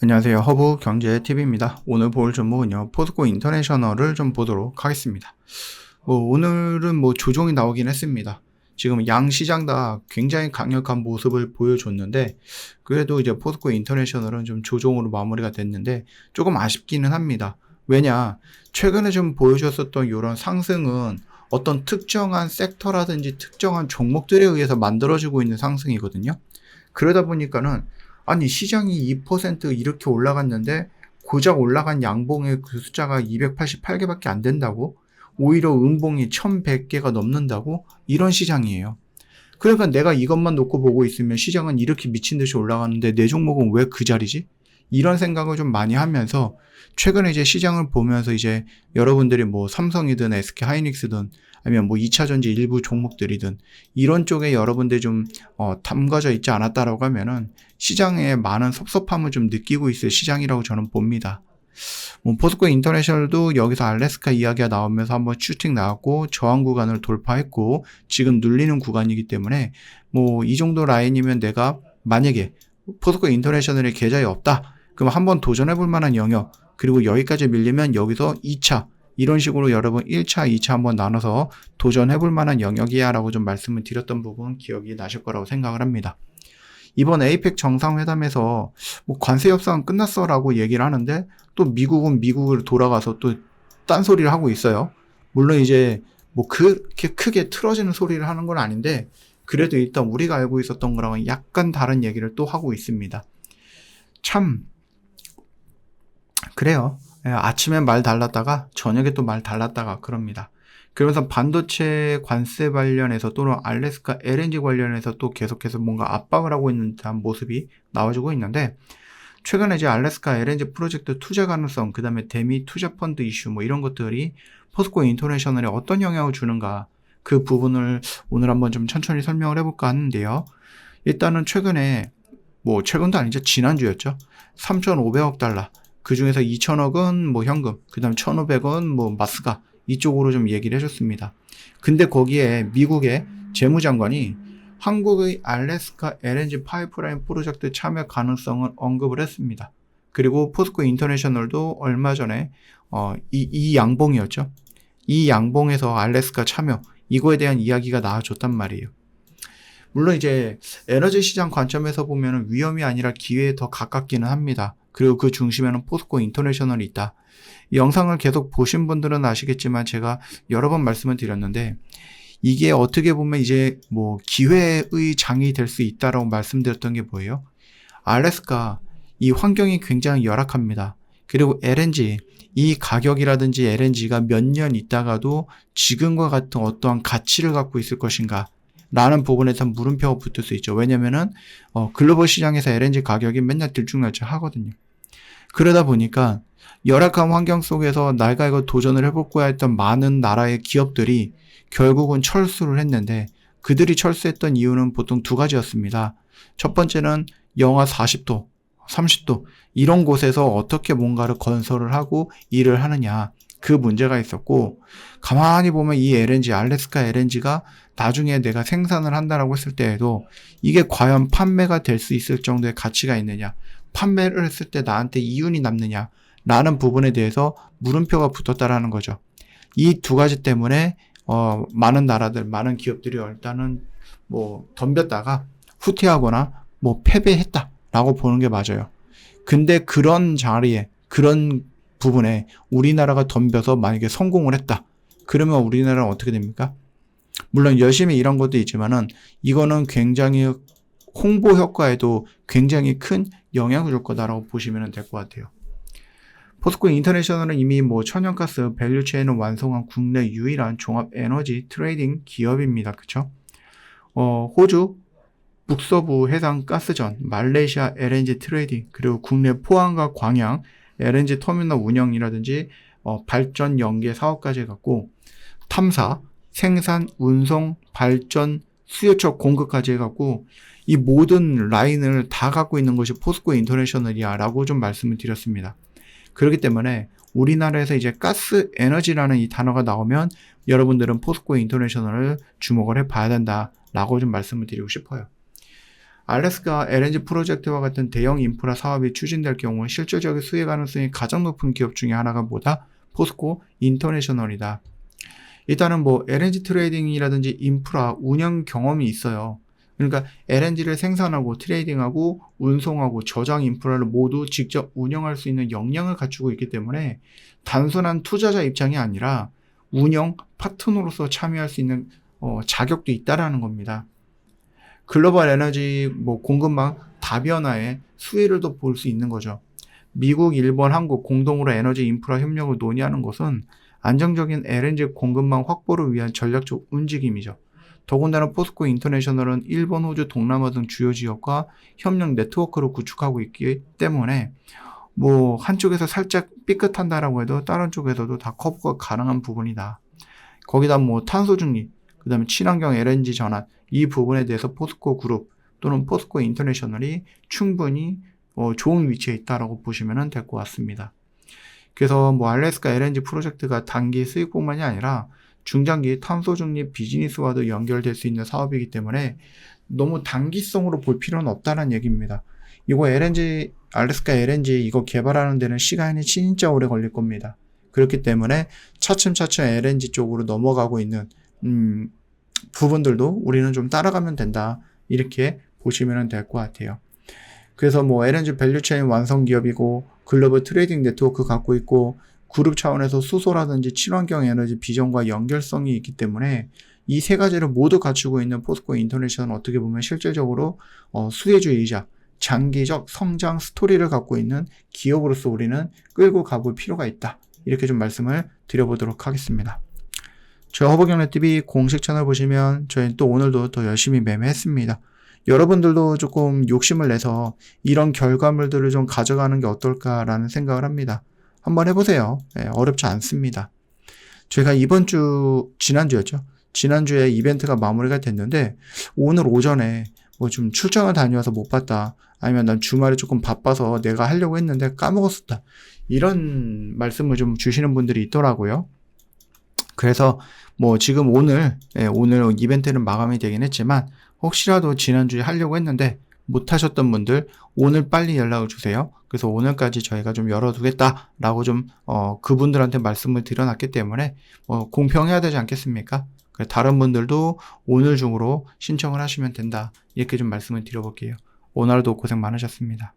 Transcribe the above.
안녕하세요. 허브 경제TV입니다. 오늘 볼 종목은요, 포스코 인터내셔널을 좀 보도록 하겠습니다. 오늘은 조종이 나오긴 했습니다. 지금 양 시장 다 굉장히 강력한 모습을 보여줬는데, 그래도 이제 포스코 인터내셔널은 좀 조종으로 마무리가 됐는데, 조금 아쉽기는 합니다. 왜냐, 최근에 좀 보여줬었던 이런 상승은 어떤 특정한 섹터라든지 특정한 종목들에 의해서 만들어지고 있는 상승이거든요. 그러다 보니까는 아니 시장이 2% 이렇게 올라갔는데 고작 올라간 양봉의 그 숫자가 288개밖에 안 된다고? 오히려 음봉이 1100개가 넘는다고? 이런 시장이에요. 그러니까 내가 이것만 놓고 보고 있으면 시장은 이렇게 미친 듯이 올라가는데 내 종목은 왜 그 자리지? 이런 생각을 좀 많이 하면서 최근에 이제 시장을 보면서 이제 여러분들이 삼성이든 SK 하이닉스든 아니면 2차전지 일부 종목들이든 이런 쪽에 여러분들이 좀 담가져 있지 않았다라고 하면은 시장에 많은 섭섭함을 좀 느끼고 있을 시장이라고 저는 봅니다. 포스코 인터내셔널도 여기서 알래스카 이야기가 나오면서 한번 슈팅 나왔고 저항 구간을 돌파했고 지금 눌리는 구간이기 때문에 이 정도 라인이면 내가 만약에 포스코 인터내셔널의 계좌에 없다. 그럼 한번 도전해볼 만한 영역, 그리고 여기까지 밀리면 여기서 2차, 이런 식으로 여러분 1차, 2차 한번 나눠서 도전해볼 만한 영역이야 라고 좀 말씀을 드렸던 부분 기억이 나실 거라고 생각을 합니다. 이번 에이펙 정상회담에서 관세 협상은 끝났어 라고 얘기를 하는데 또 미국은 미국을 돌아가서 또 딴소리를 하고 있어요. 물론 이제 그렇게 크게 틀어지는 소리를 하는 건 아닌데 그래도 일단 우리가 알고 있었던 거랑은 약간 다른 얘기를 또 하고 있습니다. 참 그래요. 아침에 말 달랐다가 저녁에 또 말 달랐다가 그럽니다. 그러면서 반도체 관세 관련해서 또는 알래스카 LNG 관련해서 또 계속해서 뭔가 압박을 하고 있는 듯한 모습이 나와주고 있는데 최근에 이제 알래스카 LNG 프로젝트 투자 가능성, 그 다음에 대미 투자 펀드 이슈 이런 것들이 포스코 인터내셔널에 어떤 영향을 주는가 그 부분을 오늘 한번 좀 천천히 설명을 해볼까 하는데요. 일단은 최근에 최근도 아니죠. 지난주였죠. 3,500억 달러. 그 중에서 2,000억은 현금, 그 다음 1,500원 마스가 이쪽으로 좀 얘기를 해줬습니다. 근데 거기에 미국의 재무장관이 한국의 알래스카 LNG 파이프라인 프로젝트 참여 가능성을 언급을 했습니다. 그리고 포스코 인터내셔널도 얼마 전에 이 양봉이었죠. 이 양봉에서 알래스카 참여 이거에 대한 이야기가 나와줬단 말이에요. 물론 이제 에너지 시장 관점에서 보면 위험이 아니라 기회에 더 가깝기는 합니다. 그리고 그 중심에는 포스코 인터내셔널이 있다. 이 영상을 계속 보신 분들은 아시겠지만 제가 여러 번 말씀을 드렸는데 이게 어떻게 보면 이제 기회의 장이 될 수 있다라고 말씀드렸던 게 뭐예요? 알래스카 이 환경이 굉장히 열악합니다. 그리고 LNG 이 가격이라든지 LNG가 몇 년 있다가도 지금과 같은 어떠한 가치를 갖고 있을 것인가 라는 부분에서 물음표가 붙을 수 있죠. 왜냐면은 글로벌 시장에서 LNG 가격이 맨날 들쭉날쭉하거든요. 그러다 보니까 열악한 환경 속에서 내가 이거 도전을 해볼 거야 했던 많은 나라의 기업들이 결국은 철수를 했는데 그들이 철수했던 이유는 보통 두 가지였습니다. 첫 번째는 영하 40도, 30도 이런 곳에서 어떻게 뭔가를 건설을 하고 일을 하느냐 그 문제가 있었고 가만히 보면 이 LNG, 알래스카 LNG가 나중에 내가 생산을 한다라고 했을 때에도 이게 과연 판매가 될 수 있을 정도의 가치가 있느냐 판매를 했을 때 나한테 이윤이 남느냐 라는 부분에 대해서 물음표가 붙었다라는 거죠. 이 두 가지 때문에 많은 나라들, 많은 기업들이 일단은 덤볐다가 후퇴하거나 패배했다라고 보는 게 맞아요. 근데 그런 자리에, 그런 부분에 우리나라가 덤벼서 만약에 성공을 했다. 그러면 우리나라는 어떻게 됩니까? 물론 열심히 일한 것도 있지만은 이거는 굉장히 홍보 효과에도 굉장히 큰 영향을 줄 거다라고 보시면 될 것 같아요. 포스코 인터내셔널은 이미 천연가스 밸류체인을 완성한 국내 유일한 종합 에너지 트레이딩 기업입니다. 그쵸? 호주 북서부 해상 가스전, 말레이시아 LNG 트레이딩, 그리고 국내 포항과 광양 LNG 터미널 운영이라든지 발전 연계 사업까지 갖고 탐사, 생산, 운송, 발전, 수요처 공급까지 해갖고 이 모든 라인을 다 갖고 있는 것이 포스코 인터내셔널이야 라고 좀 말씀을 드렸습니다. 그렇기 때문에 우리나라에서 이제 가스 에너지라는 이 단어가 나오면 여러분들은 포스코 인터내셔널을 주목을 해봐야 된다라고 좀 말씀을 드리고 싶어요. 알래스카 LNG 프로젝트와 같은 대형 인프라 사업이 추진될 경우 실질적인 수혜 가능성이 가장 높은 기업 중에 하나가 뭐다? 포스코 인터내셔널이다. 일단은 뭐 LNG 트레이딩이라든지 인프라 운영 경험이 있어요. 그러니까 LNG를 생산하고 트레이딩하고 운송하고 저장 인프라를 모두 직접 운영할 수 있는 역량을 갖추고 있기 때문에 단순한 투자자 입장이 아니라 운영 파트너로서 참여할 수 있는 자격도 있다라는 겁니다. 글로벌 에너지 공급망 다변화의 수혜를 더 볼 수 있는 거죠. 미국, 일본, 한국 공동으로 에너지 인프라 협력을 논의하는 것은 안정적인 LNG 공급망 확보를 위한 전략적 움직임이죠. 더군다나 포스코 인터내셔널은 일본, 호주, 동남아 등 주요 지역과 협력 네트워크를 구축하고 있기 때문에 한쪽에서 살짝 삐끗한다라고 해도 다른 쪽에서도 다 커버가 가능한 부분이다. 거기다 탄소 중립, 그 다음에 친환경 LNG 전환, 이 부분에 대해서 포스코 그룹 또는 포스코 인터내셔널이 충분히 좋은 위치에 있다라고 보시면 될 것 같습니다. 그래서 알래스카 LNG 프로젝트가 단기 수익뿐만이 아니라 중장기 탄소 중립 비즈니스와도 연결될 수 있는 사업이기 때문에 너무 단기성으로 볼 필요는 없다는 얘기입니다. 이거 알래스카 LNG 이거 개발하는 데는 시간이 진짜 오래 걸릴 겁니다. 그렇기 때문에 차츰차츰 LNG 쪽으로 넘어가고 있는 부분들도 우리는 좀 따라가면 된다. 이렇게 보시면 될 것 같아요. 그래서 LNG 밸류체인 완성 기업이고 글로벌 트레이딩 네트워크 갖고 있고 그룹 차원에서 수소라든지 친환경 에너지 비전과 연결성이 있기 때문에 이 세 가지를 모두 갖추고 있는 포스코 인터내셔널은 어떻게 보면 실질적으로 수혜주의자 장기적 성장 스토리를 갖고 있는 기업으로서 우리는 끌고 가볼 필요가 있다. 이렇게 좀 말씀을 드려보도록 하겠습니다. 저희 허브경제TV 공식 채널 보시면 저희는 또 오늘도 더 열심히 매매했습니다. 여러분들도 조금 욕심을 내서 이런 결과물들을 좀 가져가는 게 어떨까라는 생각을 합니다. 한번 해보세요. 어렵지 않습니다. 저희가 지난주였죠. 지난주에 이벤트가 마무리가 됐는데 오늘 오전에 좀 출장을 다녀와서 못 봤다. 아니면 난 주말에 조금 바빠서 내가 하려고 했는데 까먹었었다. 이런 말씀을 좀 주시는 분들이 있더라고요. 그래서 지금 오늘 이벤트는 마감이 되긴 했지만 혹시라도 지난주에 하려고 했는데 못하셨던 분들 오늘 빨리 연락을 주세요. 그래서 오늘까지 저희가 좀 열어두겠다라고 좀 그분들한테 말씀을 드려놨기 때문에 공평해야 되지 않겠습니까? 다른 분들도 오늘 중으로 신청을 하시면 된다. 이렇게 좀 말씀을 드려볼게요. 오늘도 고생 많으셨습니다.